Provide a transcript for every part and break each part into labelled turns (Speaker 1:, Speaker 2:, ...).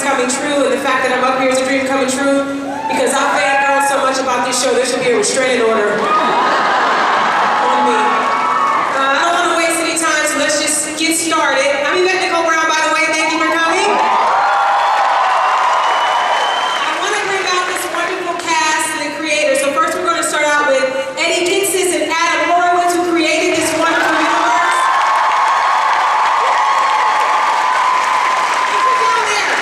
Speaker 1: coming true, and the fact that I'm up here is a dream coming true, because I fangirl so much about this show, there should be a restraining order on me. I don't want to waste any time, so let's just get started. I'm Yvette Nicole Brown, by the way. Thank you for coming. I want to bring out this wonderful cast and the creators. So first we're going to start out with Eddie Kitsis and Adam Horowitz, who created this wonderful universe. Down there.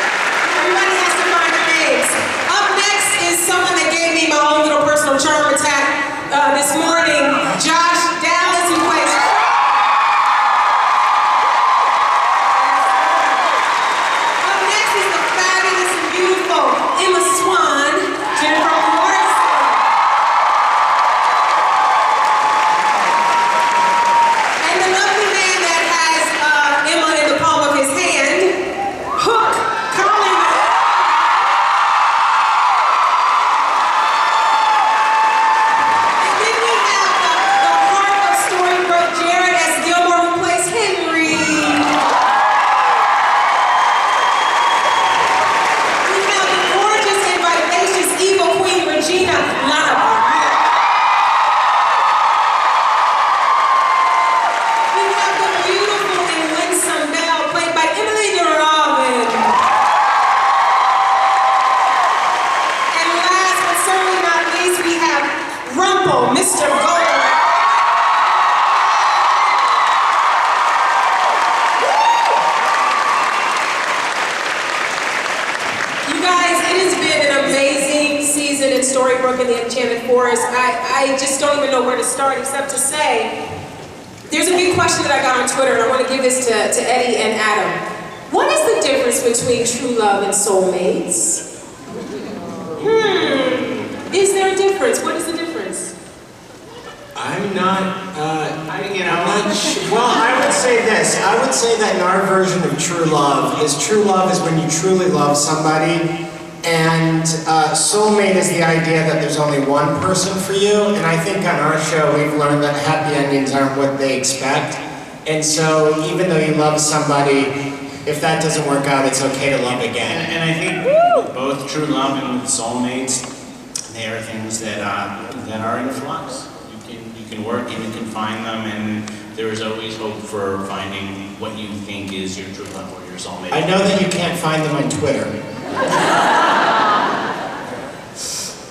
Speaker 1: Everybody has to find their names. Up next is someone that gave me my own little personal charm attack this morning. Josh Dallas, who plays. Up next is the fabulous and beautiful Emma Swan, Jennifer Morris. And the lovely man that has Emma in the palm of his hand, Hook Carlyle. And then we have the heart of Storybrooke, Jared as Gilmore, who plays Henry. We have the gorgeous and vivacious evil queen, Regina. We have the beautiful and winsome Belle, played by Emily Robin. And last but certainly not least, we have Rumple, Mr. Gold. You guys, it has been an amazing season in Storybrooke and the Enchanted Forest. I just don't even know where to start except to say, there's a big question that I got on Twitter, and I want to give this to Eddie and Adam. What is the difference between true love and soulmates? Is there a difference? What is the difference?
Speaker 2: I'm not, well, I would say this. I would say that in our version of true love is when you truly love somebody, and soulmate is the idea that there's only one person for you, and I think on our show we've learned that happy endings aren't what they expect, and so even though you love somebody, if that doesn't work out, it's okay to love again.
Speaker 3: And I think both true love and with soulmates, they are things that are in flux. You can work and you can find them, and there is always hope for finding what you think is your true love or your soulmate.
Speaker 2: I know that you can't find them on Twitter.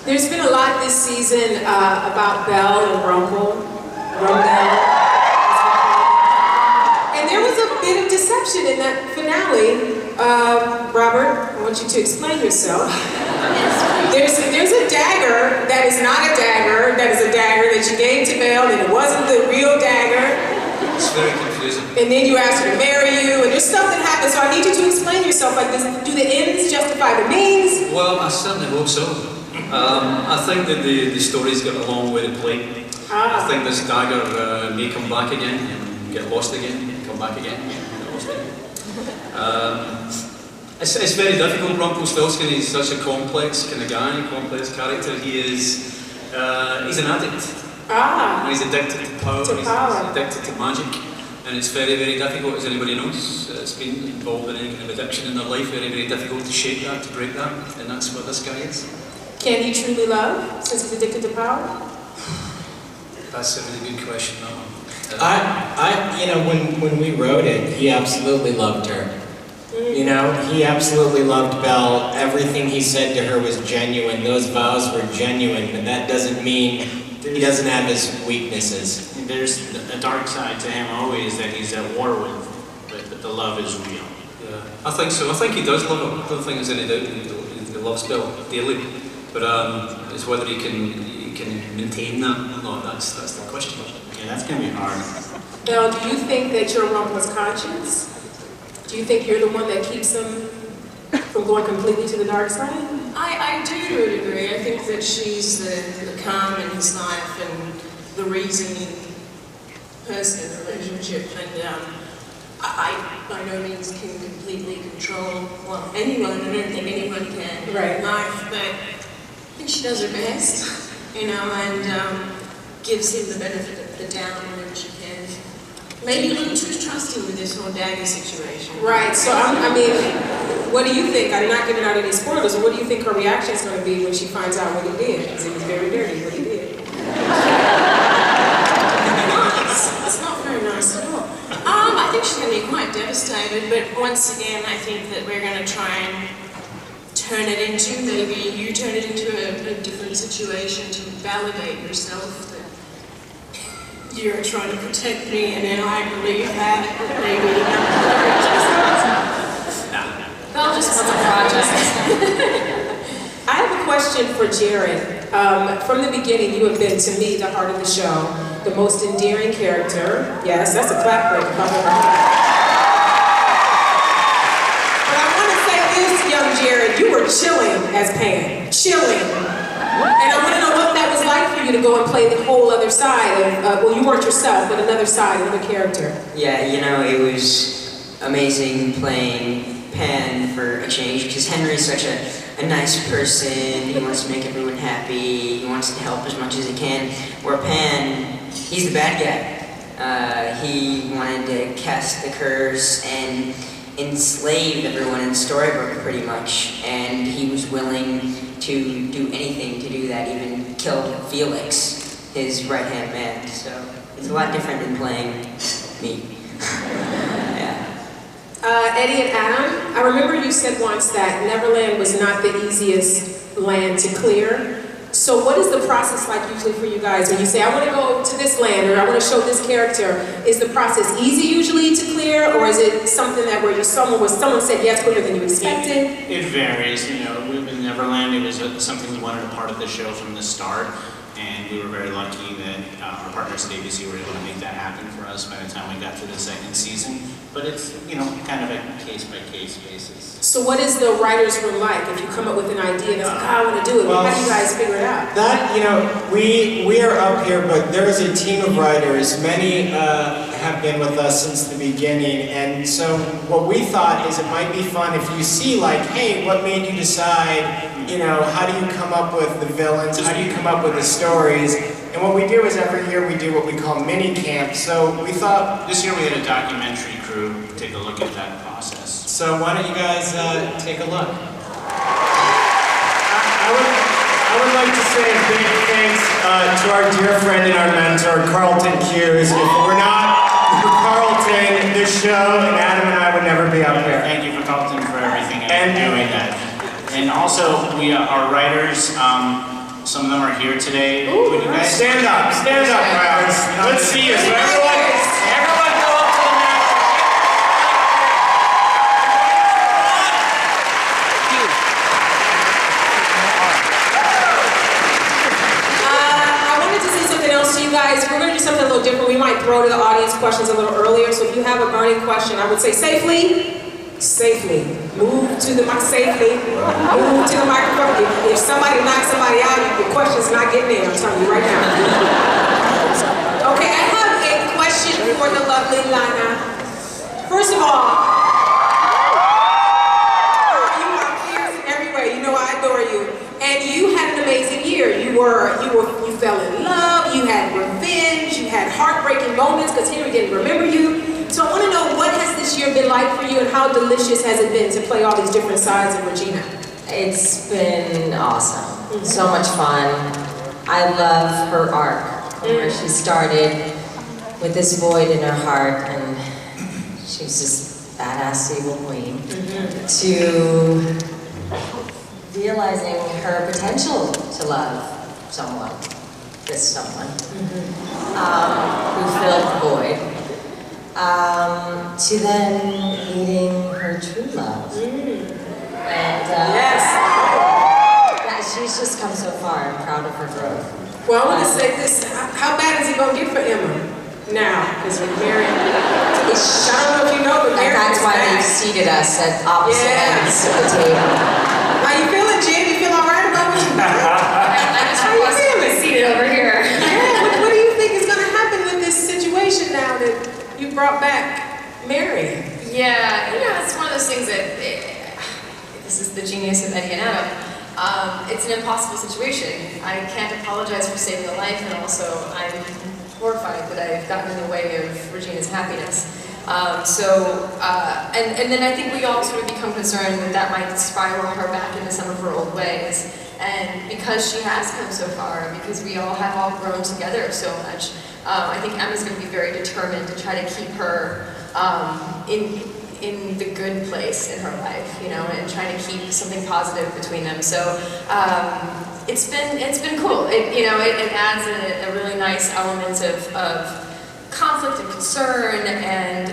Speaker 1: There's been a lot this season about Belle and Rumple. And there was a bit of deception in that finale. Robert, I want you to explain yourself. There's a dagger that is not a dagger, that is a dagger that you gave to Belle, and it wasn't the real dagger.
Speaker 4: It's very confusing.
Speaker 1: And then you asked her to marry you, and there's stuff that happened, so I need you to explain yourself like this. Do the ends justify the means?
Speaker 4: Well, I certainly hope so. I think that the story's got a long way to play. I think this dagger may come back again, and get lost again, come back again, get lost again. It's very difficult. Rumpelstiltskin, he's such a complex kind of guy, complex character. He's an addict. And he's addicted to power, he's addicted to magic, and it's very, very difficult, as anybody knows. It's been involved in any kind of addiction in their life, very, very difficult to shake that, to break that, and that's what this guy is.
Speaker 1: Can he truly love, since he's addicted to power?
Speaker 4: That's a really good question, that one.
Speaker 2: When we wrote it, he absolutely loved her. You know, he absolutely loved Belle. Everything he said to her was genuine. Those vows were genuine, but that doesn't mean he doesn't have his weaknesses.
Speaker 3: There's a dark side to him always that he's at war with, but the love is real.
Speaker 4: Yeah, I think so. I think he does love her. I don't think there's any doubt he loves Belle dearly. But it's whether he can maintain that or not. That's the question.
Speaker 3: Yeah, that's gonna be hard.
Speaker 1: Belle, do you think that you're Rumple's conscience? Do you think you're the one that keeps him from going completely to the dark side?
Speaker 5: I do to a degree. I think that she's the calm in his life and the reasoning person in the relationship. And I by no means can completely control, well, anyone. I don't think anyone can in life, but I think she does her best, you know, and gives him the benefit of the doubt whenever she can. Maybe a little too trusting with this whole dagger situation.
Speaker 1: Right, so I mean, What do you think? I'm not giving out any spoilers, but what do you think her reaction is going to be when she finds out what he did? Because it was very dirty, what he did.
Speaker 5: It's not very nice at all. I think she's going to be quite devastated, but once again, I think that we're going to try and turn it into, maybe you turn it into a different situation to validate yourself that you're trying to protect me, and then I believe that maybe.
Speaker 6: Belle just wants a project.
Speaker 1: I have a question for Jared. From the beginning, you have been, to me, the heart of the show, the most endearing character. Yes, that's a clap break if I've ever heard. But I want to say this, young Jared, you were chilling as Pam. Chilling. And I want to know what that was like for you to go and play the whole other side of, well, you weren't yourself, but another side, another character.
Speaker 7: Yeah, you know, it was amazing playing Pan for a change, because Henry's such a nice person. He wants to make everyone happy. He wants to help as much as he can. Where Pan, he's the bad guy. He wanted to cast the curse and enslave everyone in Storybrooke pretty much, and he was willing to do anything to do that, even killed Felix, his right-hand man. So it's a lot different than playing me. Yeah.
Speaker 1: Eddie and Adam, I remember you said once that Neverland was not the easiest land to clear. So what is the process like usually for you guys when you say, I want to go to this land or I want to show this character? Is the process easy usually to clear, or is it something that where someone said yes quicker than you expected?
Speaker 3: It varies. You know, with Neverland, it was something we wanted a part of the show from the start. And we were very lucky that our partners at ABC were able to make that happen for us by the time we got to the second season. But it's, you know, kind of a case-by-case basis.
Speaker 1: So what is the writer's room like? If you come up with an idea that's like, I want to do it, well, how do you guys figure it out?
Speaker 2: That, you know, we are up here, but there is a team of writers. Many have been with us since the beginning. And so what we thought is it might be fun if you see, like, hey, what made you decide, you know, how do you come up with the villains? How do you come up with the stories? And what we do is every year we do what we call mini camp. So we thought
Speaker 3: this year we had a documentary crew take a look at that process.
Speaker 2: So why don't you guys take a look? I would like to say a big thanks to our dear friend and our mentor, Carlton Hughes. If it were not for Carlton, this show, and Adam and I would never be up here.
Speaker 3: Thank you for Carlton for everything and doing that. And also, our writers, some of them are here today.
Speaker 2: Ooh, would you guys stand up, guys. Let's see you. So everyone go up to the mat.
Speaker 1: I wanted to say something else to you guys. We're going to do something a little different. We might throw to the audience questions a little earlier. So if you have a burning question, I would say safely. Move to the microphone. If somebody knocks somebody out, your question's not getting in, I'm telling you right now. Okay, I have a question for the lovely Lana. First of all, you are fierce in every way. You know I adore you. And you had an amazing year. You fell in love, you had revenge, you had heartbreaking moments because Henry didn't remember you. So I want to know, what has this year been like for you, and how delicious has it been to play all these different sides of Regina?
Speaker 6: It's been awesome. So much fun. I love her arc, where she started with this void in her heart, and she was this badass evil queen, to realizing her potential to love someone, this someone, who filled the void. To then meeting her true love. And
Speaker 1: yes.
Speaker 6: Yeah, she's just come so far. I'm proud of her growth.
Speaker 1: Well, I want to say this, how bad is it going to get for Emma now? Because we're married. I don't know if you know, but
Speaker 6: that's why they've seated us at opposite ends of the table.
Speaker 1: How you feeling, Jim? You feel all right about what you do?
Speaker 6: How you feeling? Seated over here.
Speaker 1: Yeah, what do you think is going to happen with this situation now that you brought back Mary?
Speaker 8: Yeah, you know, it's one of those things that, this is the genius of Eddie and Adam, it's an impossible situation. I can't apologize for saving a life, and also I'm horrified that I've gotten in the way of Regina's happiness. And then I think we all sort of become concerned that might spiral her back into some of her old ways. And because she has come so far, because we all have all grown together so much, I think Emma's going to be very determined to try to keep her in the good place in her life, you know, and trying to keep something positive between them. So it's been cool. It adds a really nice element of conflict and concern and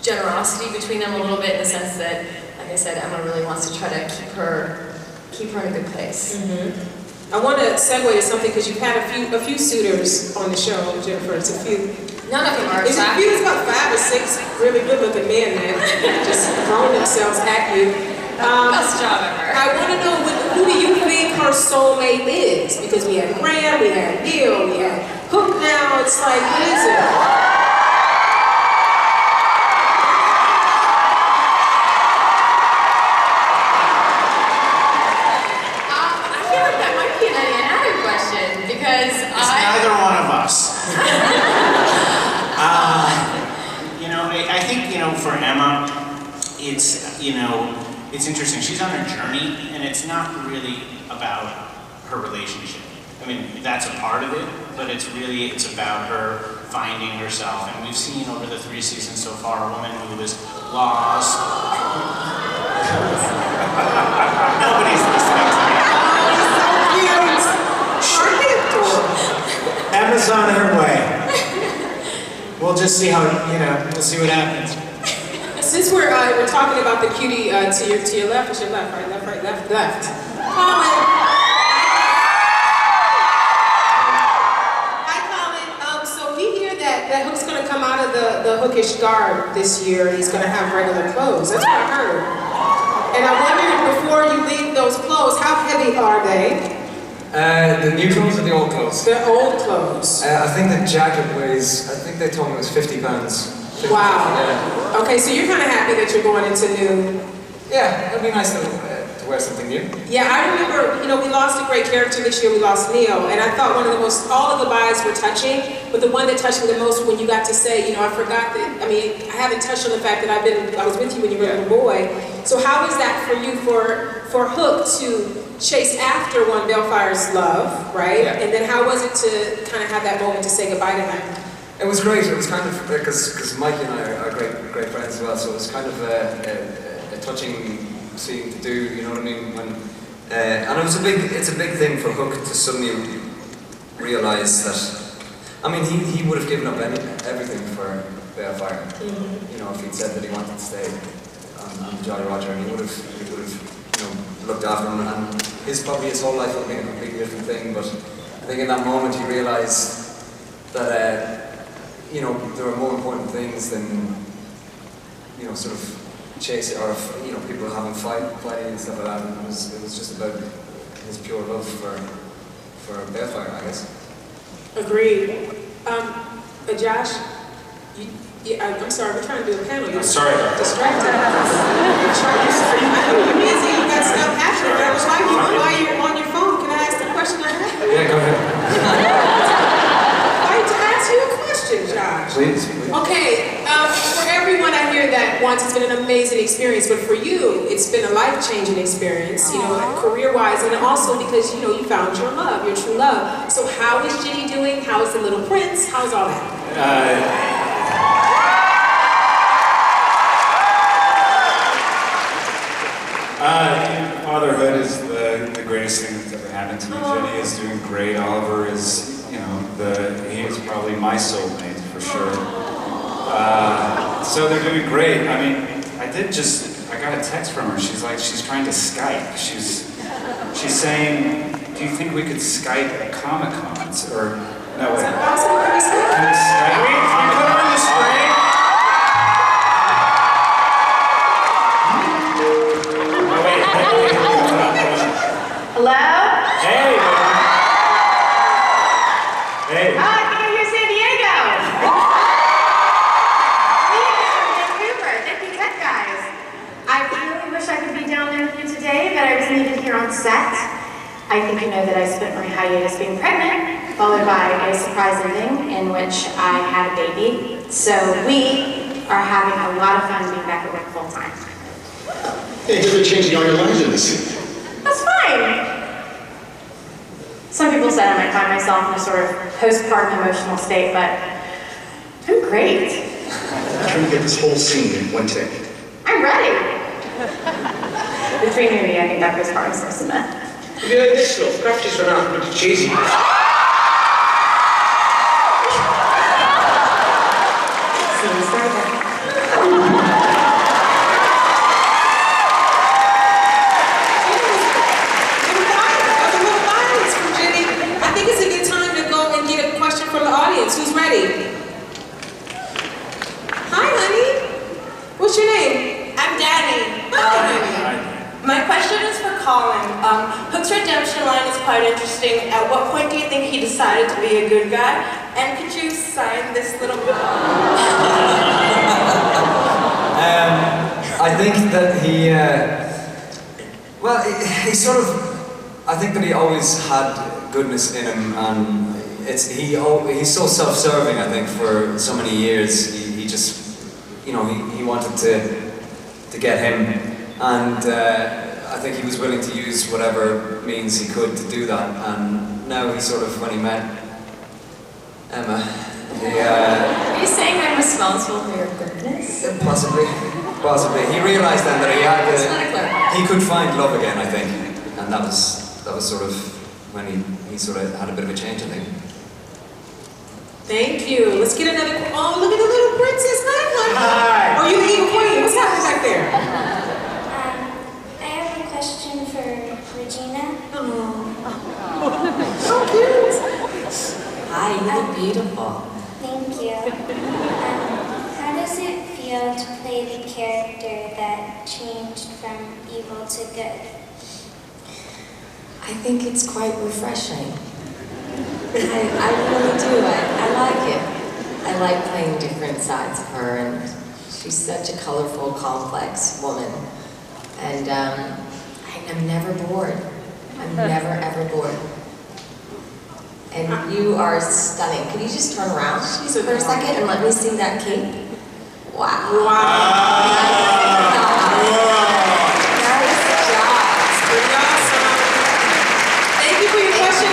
Speaker 8: generosity between them a little bit, in the sense that, like I said, Emma really wants to try to keep her in a good place.
Speaker 1: I want to segue to something, because you've had a few suitors on the show, Jennifer. It's a few.
Speaker 8: None of them are
Speaker 1: It's a few. It's about 5 or 6 really good-looking men that just throwing themselves at you.
Speaker 8: Best job ever.
Speaker 1: I want to know, who do you think her soulmate is? Because we had Graham, we had Neal, we had Hook now. It's like, what is it?
Speaker 3: Neither one of us. I think, for Emma, it's interesting. She's on her journey, and it's not really about her relationship. I mean, that's a part of it, but it's about her finding herself. And we've seen over the 3 seasons so far a woman who was lost. Nobody's listening to me.
Speaker 2: Emma's on her way. We'll just see we'll see what happens.
Speaker 1: Since we're talking about the cutie to your left, it's your left, right, left. Colin. Hi, Colin. So we hear that Hook's going to come out of the hookish garb this year, and he's going to have regular clothes. That's what I heard. And I wondered, before you leave those clothes, how heavy are they?
Speaker 9: The new clothes or the old clothes?
Speaker 1: The old clothes.
Speaker 9: I think the jacket weighs, I think they told me it was 50 pounds. 50
Speaker 1: Wow.
Speaker 9: Yeah.
Speaker 1: Okay, so you're kind of happy that you're going into new.
Speaker 9: Yeah, it'd be nice to wear something new.
Speaker 1: Yeah, I remember, we lost a great character this year. We lost Neal, and I thought all of the goodbyes were touching, but the one that touched me the most when you got to say, I forgot that, I haven't touched on the fact that I was with you when you were a little boy. So how was that for you, for Hook to chase after one Bellefire's love, right?
Speaker 9: Yeah.
Speaker 1: And then how was it to kind of have that moment to say goodbye to him?
Speaker 9: It was great. It was kind of, because Mikey and I are great friends as well, so it was kind of a touching scene to do, you know what I mean? And it's a big thing for Hook to suddenly realise that, he would have given up everything for Bellefire. Mm-hmm. If he'd said that he wanted to stay on Jolly Roger, and he would have looked after him, and his whole life would have been a completely different thing. But I think in that moment he realised that there were more important things than sort of chase or people having fighting and stuff like that. And it was just about his pure love for Bellefire, I guess. Agreed.
Speaker 1: Josh, I'm sorry, we're trying to do a panel. You're
Speaker 3: sorry about that.
Speaker 1: Distracted. I know you're busy. You got stuff happening. But I was like, while you're on your phone, can I ask the question I have?
Speaker 9: Yeah, go ahead.
Speaker 1: I'd like to ask you a question, Josh.
Speaker 9: Please.
Speaker 1: Okay, for everyone I hear that once it's been an amazing experience, but for you, it's been a life-changing experience, career-wise, and also because, you found your love, your true love. So how is Ginny doing? How is the little prince? How's all that?
Speaker 10: Fatherhood is the greatest thing that's ever happened to me. Jenny is doing great. Oliver is, he is probably my soulmate for sure. So they're doing great. I got a text from her. She's trying to Skype. She's saying, do you think we could Skype at Comic-Cons? Or, no, wait. Can we Skype?
Speaker 3: Can we put her on the screen?
Speaker 11: Hello?
Speaker 3: Hey! Hey!
Speaker 11: Oh, I think I'm here in San Diego. Vancouver. Thank you, tech guys. I really wish I could be down there with you today, but I was needed here on set. I think you know that I spent my hiatus being pregnant, followed by a surprise ending in which I had a baby. So we are having a lot of fun being back at work full time.
Speaker 12: Hey, you've been changing all your lines in this.
Speaker 11: That's fine. Some people said I might find myself in a sort of postpartum emotional state, but I'm great.
Speaker 12: I'm trying to get this whole scene in one take.
Speaker 11: I'm ready. Between you and me, I think that postpartum stuff's a myth.
Speaker 13: If you like this stuff, craft just run out and look cheesy.
Speaker 1: Who's ready? Hi, honey. What's your name?
Speaker 14: I'm Danny. My question is for Colin. Hook's redemption line is quite interesting. At what point do you think he decided to be a good guy? And could you sign this little book?
Speaker 9: I think that he, well, he sort of, I think that he always had goodness in him, and he's so self-serving, I think, for so many years. He just, you know, he wanted to get him, and I think he was willing to use whatever means he could to do that. And now he sort of, when he met Emma,
Speaker 6: Are you saying I'm responsible for your goodness?
Speaker 9: Possibly. He realised then that he could find love again, I think, and that was sort of when he sort of had a bit of a change, I think.
Speaker 1: Thank you. Let's get another. Oh, look at the little princess. Hi, honey.
Speaker 2: Hi.
Speaker 1: Oh, you're the evil queen. What's happening back there?
Speaker 15: I have a question for Regina.
Speaker 1: So cute.
Speaker 6: Hi, you look beautiful.
Speaker 15: Thank you. How does it feel to play the character that changed from evil to good?
Speaker 6: I think it's quite refreshing. I really do. I like it. I like playing different sides of her, and she's such a colorful, complex woman. And I'm never bored. I'm never, ever bored. And you are stunning. Can you just turn around for a second and let me see that cape? Wow. Nice job.
Speaker 1: Thank you for your question.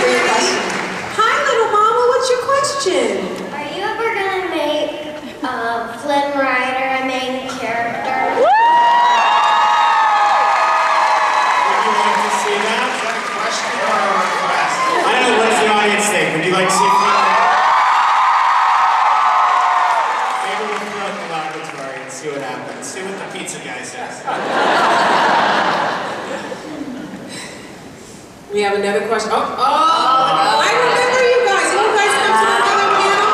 Speaker 1: Hi, little mama. What's your question?
Speaker 15: Are you ever gonna make Flynn Rider a main character?
Speaker 2: Would you like to see that? Is that a question or a request? I don't know, what does the audience think? Would you like to see Flynn? Maybe we'll throw it in the laboratory and see what happens. See what the pizza guy says.
Speaker 1: We have another question. I remember you guys. You guys come to the piano.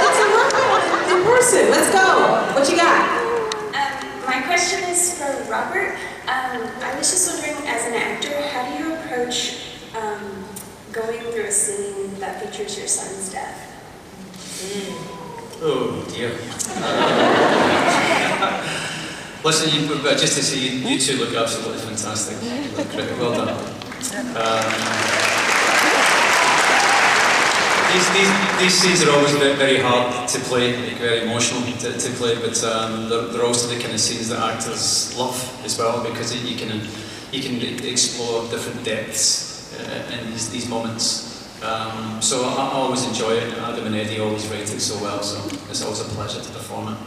Speaker 1: It's a workout in person. Let's go. What you got?
Speaker 16: My question is for Robert. I was just wondering, as an actor, how do you approach going through a scene that features your son's death?
Speaker 4: Oh dear. Listen, just to see you two look absolutely fantastic. Well done. These scenes are always very hard to play, very emotional to play, but they're also the kind of scenes that actors love as well, because you can explore different depths in these moments. So I always enjoy it. Adam and Eddie always write it so well, so it's always a pleasure to perform it.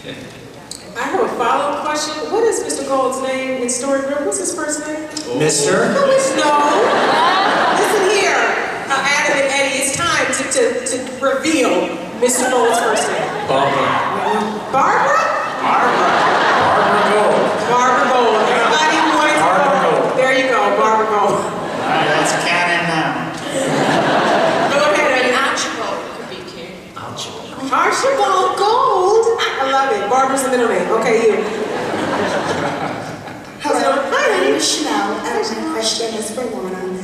Speaker 4: Yeah.
Speaker 1: I have a follow-up question. What is Mr. Gold's name in Storybrooke? What's his first name?
Speaker 2: Mr.
Speaker 1: No. Listen here, Adam and Eddie. It's time to reveal Mr. Gold's first name.
Speaker 4: Barbara.
Speaker 1: Barbara?
Speaker 10: Barbara Gold.
Speaker 1: Barbara Gold. Everybody wants
Speaker 10: Barbara Gold.
Speaker 1: There you go, Barbara Gold.
Speaker 3: All right, that's canon now.
Speaker 1: Go ahead, Eddie.
Speaker 5: Archibald could be cute.
Speaker 1: Archibald Gold. I love it. Barbara's the middle name. Okay, you.
Speaker 17: Hello, my name is Chanel, and my question is for Lana.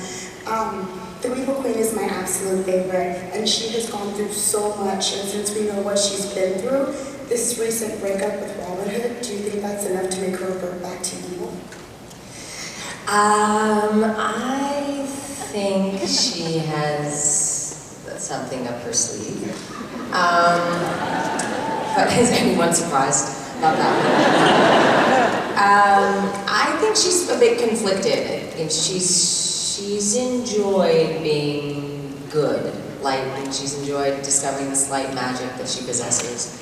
Speaker 17: The Evil Queen is my absolute favorite, and she has gone through so much, and since we know what she's been through, this recent breakup with Robin Hood, do you think that's enough to make her revert back to evil?
Speaker 6: I think she has something up her sleeve. But is anyone surprised about that? I think she's a bit conflicted. I think she's enjoyed being good, light, and she's enjoyed discovering this light magic that she possesses.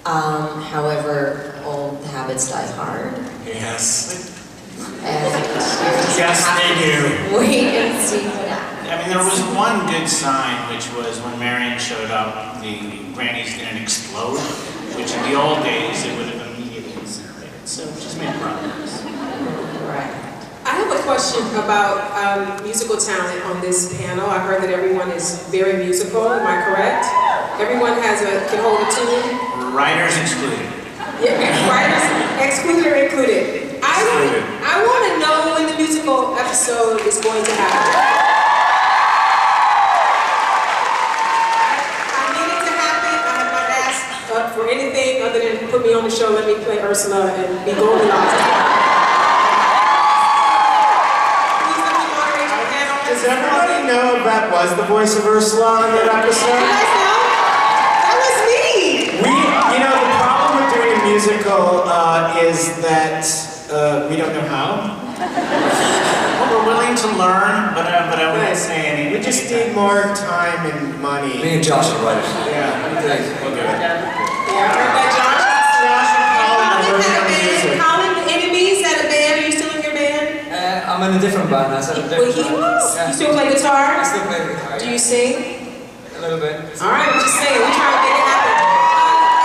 Speaker 6: However, old habits die hard.
Speaker 3: Yes.
Speaker 6: And
Speaker 3: Yes, they do.
Speaker 6: wait and see what happens.
Speaker 3: I mean, there was one good sign, which was when Marion showed up, the grannies didn't explode, which in the old days, it would have immediately incinerated. So she's made progress.
Speaker 6: Right.
Speaker 1: I have a question about musical talent on this panel. I heard that everyone is very musical. Am I correct? Everyone can hold a tune.
Speaker 3: Writers excluded.
Speaker 1: Yeah, writers excluded or included. I want to know when the musical episode is going to happen. I need it to happen. I have not asked for anything other than put me on the show, let me play Ursula and be Goldilocks.
Speaker 2: Does everybody know if that was the voice of Ursula on that episode?
Speaker 1: You guys know? That was me!
Speaker 2: The problem with doing a musical is that we don't know how.
Speaker 3: Well, we're willing to learn, but I wouldn't say anything.
Speaker 2: We just need more time and money.
Speaker 9: Me and Josh will write it.
Speaker 2: Yeah.
Speaker 3: We'll do it.
Speaker 1: Yeah, I heard that Josh and Colin had a band. Colin, enemies had a band. Are you still in your band?
Speaker 9: I'm in a different band now. So
Speaker 1: You still play guitar?
Speaker 9: I still play guitar.
Speaker 1: Do you sing?
Speaker 9: A little bit.
Speaker 1: All right, we're just saying. We're trying to make it happen.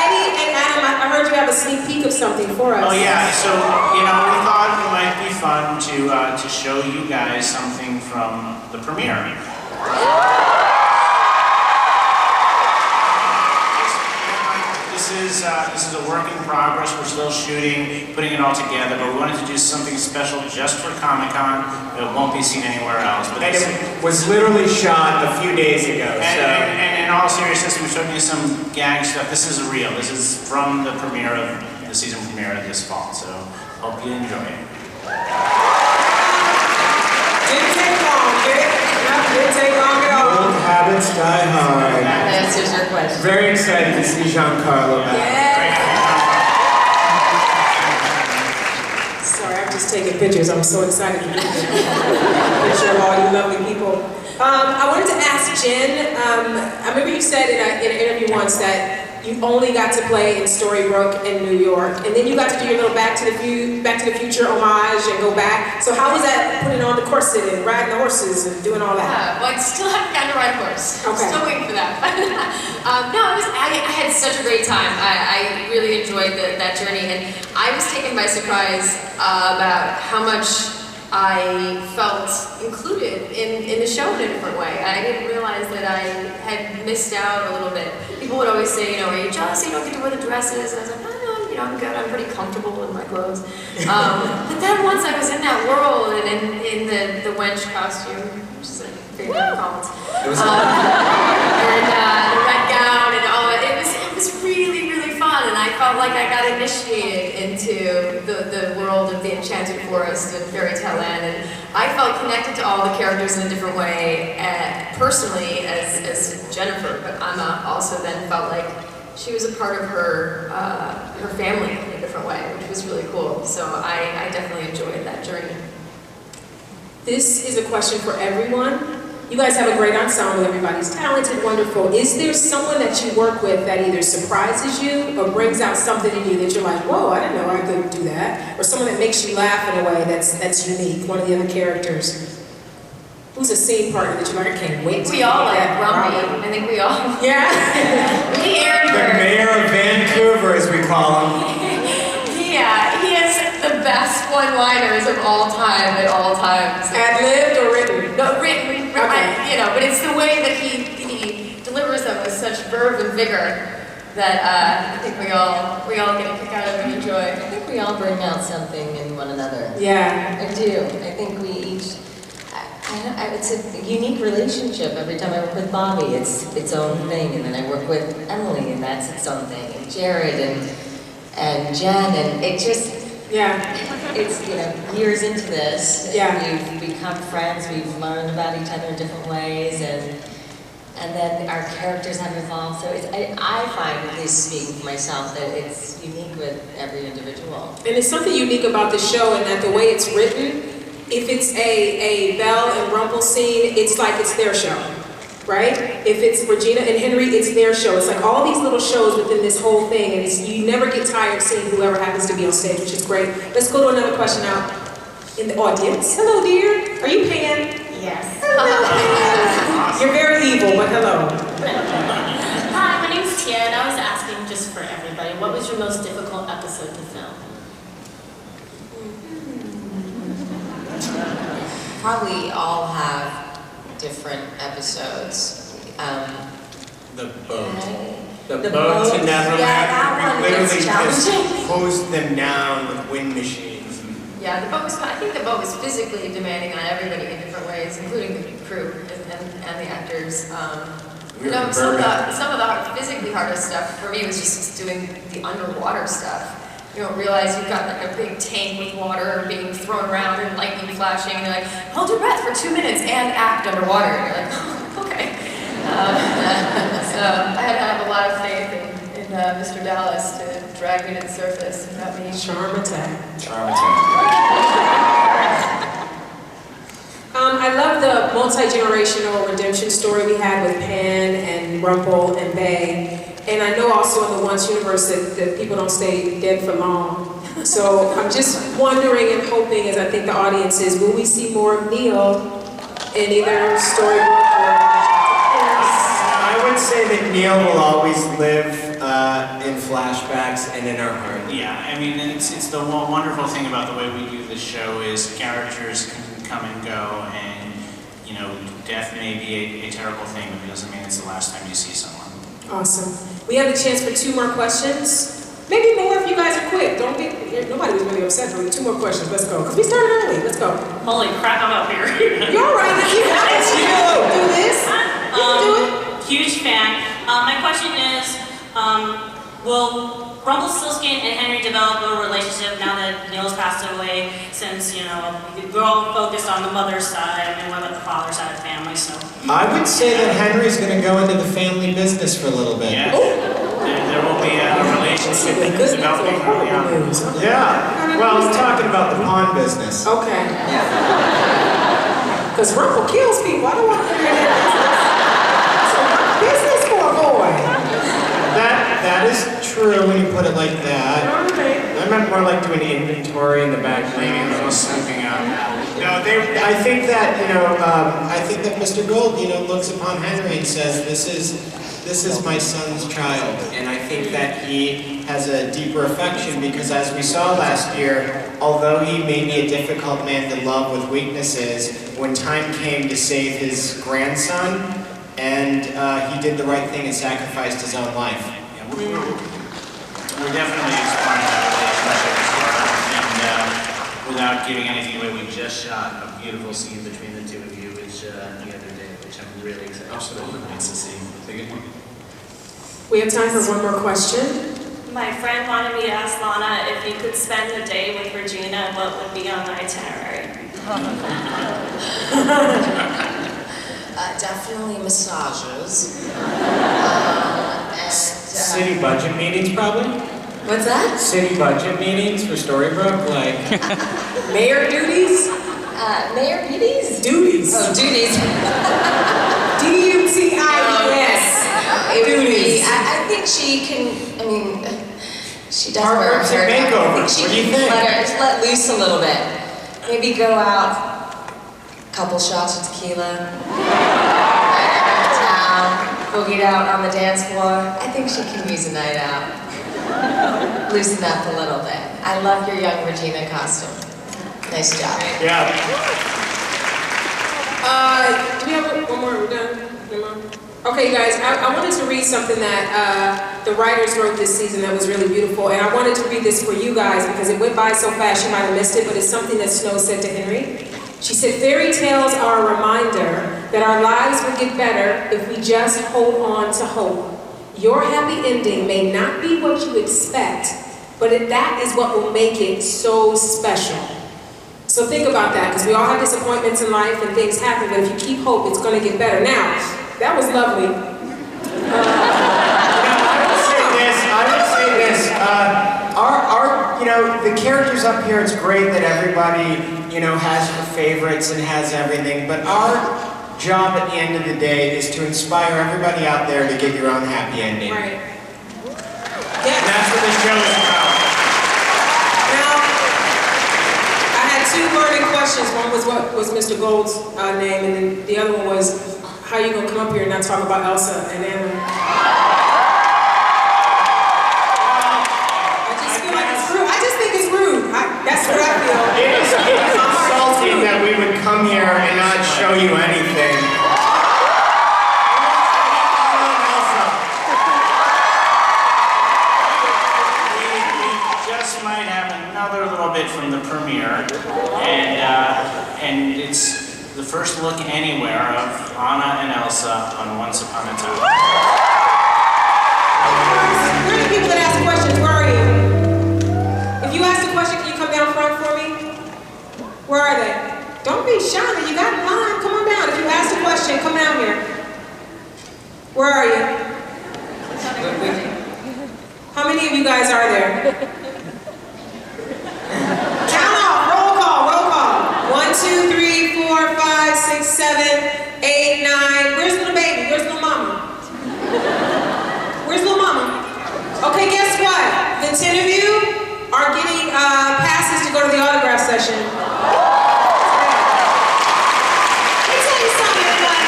Speaker 1: Eddie and Adam, I heard you have a sneak peek of something for us.
Speaker 3: Oh yeah, so we thought it might be fun to show you guys something from the premiere. This is a work in progress. We're still shooting, putting it all together, but we wanted to do something special just for Comic-Con. It won't be seen anywhere else. But
Speaker 2: And it was literally shot a few days ago.
Speaker 3: And in all seriousness, we're showing you some gag stuff. This is real. This is from the premiere of the season premiere of this fall. So hope you enjoy it.
Speaker 1: Didn't take long, did it? No, didn't take long at all.
Speaker 2: Old habits die hard.
Speaker 6: That answers your question.
Speaker 2: Very excited to see Giancarlo back.
Speaker 1: Sorry, I'm just taking pictures. I'm so excited to be here. Picture of all you lovely people. I wanted to ask Jen, I remember you said in an interview once that you only got to play in Storybrooke in New York, and then you got to do your little Back to the Future homage and go back. So how was that putting on the corset and riding the horses and doing all that?
Speaker 8: Yeah, well, I still haven't gotten to ride a horse.
Speaker 1: Okay.
Speaker 8: I'm still waiting for that. No, I had such a great time. I really enjoyed that journey, and I was taken by surprise about how much I felt included in the show in a different way. I didn't realize that I had missed out a little bit. People would always say, are you jealous you don't get to wear the dresses? And I was like, no, I'm good. I'm pretty comfortable in my clothes. But then once I was in that world and in the wench costume, which is a favorite of Colin's, and the red gown and all that, it was really, really fun. And I felt like I got initiated into the world of the Enchanted Forest and Fairy Tale Land, and I felt connected to all the characters in a different way, personally as Jennifer, but Emma also then felt like she was a part of her family in a different way, which was really cool. So I definitely enjoyed that journey.
Speaker 1: This is a question for everyone. You guys have a great ensemble, everybody's talented, wonderful. Is there someone that you work with that either surprises you or brings out something in you that you're like, whoa, I didn't know I could do that? Or someone that makes you laugh in a way that's unique, one of the other characters? Who's a scene partner that you're like, I can't wait to
Speaker 8: We all like
Speaker 1: that?
Speaker 8: Grumpy. I think we all.
Speaker 1: Yeah?
Speaker 2: The mayor of Vancouver, as we call him.
Speaker 8: Yeah, he has the best one-liners of all time at all times.
Speaker 1: Ad-libbed or written?
Speaker 8: No, written.
Speaker 1: Okay.
Speaker 8: But it's the way that he delivers them with such verve and vigor that I think we all get a kick out of and enjoy.
Speaker 6: I think we all bring out something in one another.
Speaker 1: Yeah.
Speaker 6: I do. I think we each, it's a unique relationship. Every time I work with Bobby, it's its own thing. And then I work with Emily, and that's its own thing. And Jared and Jen, and it just, it's, years into this.
Speaker 1: Yeah.
Speaker 6: We've become friends, we've learned about each other in different ways, and and then our characters have evolved. So I find, at least speaking for myself, that it's unique with every individual.
Speaker 1: And it's something unique about the show in that the way it's written, if it's a Belle and Rumple scene, it's like it's their show, right? If it's Regina and Henry, it's their show. It's like all these little shows within this whole thing, and you never get tired seeing whoever happens to be on stage, which is great. Let's go to another question out in the audience. Hello, dear. Are you Pan?
Speaker 18: Yes.
Speaker 1: Hello, Pan. You're very evil, but hello.
Speaker 18: Hi, my name's Tia, and I was asking just for everybody, what was your most difficult episode to film?
Speaker 6: Probably all have different episodes.
Speaker 2: The boat. The
Speaker 6: The
Speaker 2: boat to
Speaker 6: boat.
Speaker 2: Neverland.
Speaker 6: Yeah, that one
Speaker 2: We
Speaker 6: was
Speaker 2: literally just
Speaker 6: challenging.
Speaker 2: hosed them down with wind machines.
Speaker 8: Yeah, the boat was, I think the boat was physically demanding on everybody in different ways, including the crew and the actors.
Speaker 2: We were
Speaker 8: No,
Speaker 2: in
Speaker 8: some of
Speaker 2: Burbank.
Speaker 8: the physically hardest stuff for me was just doing the underwater stuff. You don't realize you've got like a big tank with water being thrown around and lightning flashing, and you're like, hold your breath for 2 minutes and act underwater. And you're like, oh, okay. So I had to have a lot of faith in Mr. Dallas to drag me to the surface without me.
Speaker 1: Charm attack.
Speaker 10: Charm attack.
Speaker 1: I love the multi-generational redemption story we had with Pan and Rumple and Belle. And I know also in the Once universe that people don't stay dead for long. So I'm just wondering and hoping, as I think the audience is, will we see more of Neal in either storybook or...
Speaker 2: I would say that Neal will always live in flashbacks and in our heart.
Speaker 3: Yeah, I mean, it's the wonderful thing about the way we do this show is characters can come and go, and you know, death may be a terrible thing, but it doesn't mean it's the last time you see someone.
Speaker 1: Awesome. We have a chance for 2 more questions. Maybe more if you guys are quick. Don't get, nobody was really upset for me. 2 more questions. Let's go. Because we started early. Let's go.
Speaker 18: Holy crap, I'm up here.
Speaker 1: You're all right. You have to do this. You can do it.
Speaker 18: Huge fan. My question is, will Rumpelstiltskin and Henry develop a relationship now that Neal's passed away? Since, you know, we're all focused on the mother's side, and what about the father's side of the family, so.
Speaker 2: I would say that Henry's going to go into the family business for a little bit.
Speaker 3: Yeah. There will be a relationship developing early on.
Speaker 2: Yeah. Well, I was talking about the pawn business.
Speaker 1: Okay. Because Rumple kills people. I don't want to hear that. Business for a boy.
Speaker 2: That is true when you put it like that. I meant more like doing inventory in the back, maybe a little snooping out. No, I think that I think that Mr. Gold, looks upon Henry and says, "This is my son's child," and I think that he has a deeper affection because, as we saw last year, although he may be a difficult man to love with weaknesses, when time came to save his grandson, and he did the right thing and sacrificed his own life.
Speaker 3: Yeah, we're definitely exploring that relationship as well, and without giving anything away, we just shot a beautiful scene between the two of you, which the other day, which I'm really excited. Absolutely, nice to see.
Speaker 1: We have time for 1 more question.
Speaker 16: My friend wanted me to ask Lana if you could spend a day with Regina, what would be on the itinerary?
Speaker 6: Definitely massages.
Speaker 2: City budget meetings, probably?
Speaker 6: What's that?
Speaker 2: City budget meetings for Storybrooke, like...
Speaker 1: Mayor duties?
Speaker 6: Mayor duties?
Speaker 1: Duties.
Speaker 6: Oh, duties.
Speaker 1: D-U-T-I-E-S.
Speaker 6: Duties. I think she can, she does wear her hair down. I think she can let loose a little bit. Maybe go out, couple shots of tequila, right town, boogie out on the dance floor. I think she can use a night out. Loosen up a little bit. I love your young Regina costume. Nice job.
Speaker 2: Yeah.
Speaker 1: Do we have 1 more? We're done? No more? Okay, guys, I wanted to read something that the writers wrote this season that was really beautiful, and I wanted to read this for you guys because it went by so fast you might have missed it, but it's something that Snow said to Henry. She said, "Fairy tales are a reminder that our lives will get better if we just hold on to hope. Your happy ending may not be what you expect, but that is what will make it so special." So think about that, because we all have disappointments in life and things happen, but if you keep hope, it's going to get better. Now, That was lovely.
Speaker 2: I would say this. You know, the characters up here, it's great that everybody, you know, has their favorites and has everything, but our job at the end of the day is to inspire everybody out there to get your own happy ending.
Speaker 1: Right.
Speaker 2: And that's what this show is about.
Speaker 1: Now, I had two burning questions. One was what was Mr. Gold's name, and then the other one was, how are you gonna come up here and not talk about Elsa and Anna? That's what I feel.
Speaker 2: It is insulting that we would come here and not show you anything.
Speaker 3: We just might have another little bit from the premiere, and it's the first look anywhere of Anna and Elsa on Once Upon a Time.
Speaker 1: Where are the people that ask questions? Where are you? If you ask a question, can you come down front for me? Where are they? Don't be shy, you got in line. Come on down. If you ask a question, come down here. Where are you? How many of you guys are there? Count off. Roll call. 1, 2, 3, 4, 5, 6, 7, 8, 9. Where's little baby? Where's little mama? Where's little mama? Okay, guess what? The 10 of you are getting passes to go to the autograph session. Let me tell you something, everybody.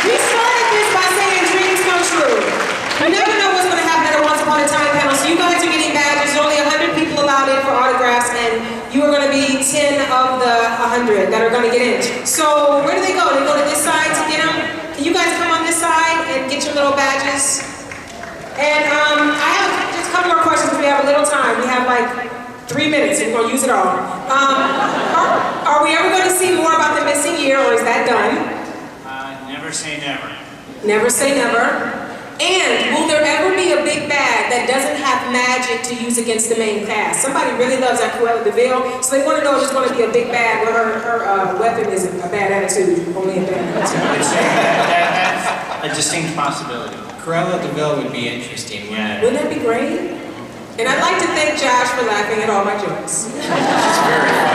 Speaker 1: We started this by saying dreams come true. You never know what's going to happen at a Once Upon a Time panel, so you guys are getting badges. There's only 100 people allowed in for autographs, and you are going to be 10 of the 100 that are going to get in. So where do they go? They go to this side to get them? Can you guys come on this side and get your little badges? And I have just a couple more questions because we have a little time. We have like 3 minutes and we're going to use it all. Are we ever going to see more about the missing year, or is that done?
Speaker 3: Never say never.
Speaker 1: Never say never. And will there ever be a big bag that doesn't have magic to use against the main cast? Somebody really loves that Cruella de Vil, so they want to know if there's going to be a big bag where her weapon isn't a bad attitude, only a bad attitude.
Speaker 3: That's a distinct possibility.
Speaker 2: Cruella de Vil would be interesting.
Speaker 3: Yeah.
Speaker 1: Wouldn't that be great? And I'd like to thank Josh for laughing at all my jokes.
Speaker 2: It's very funny.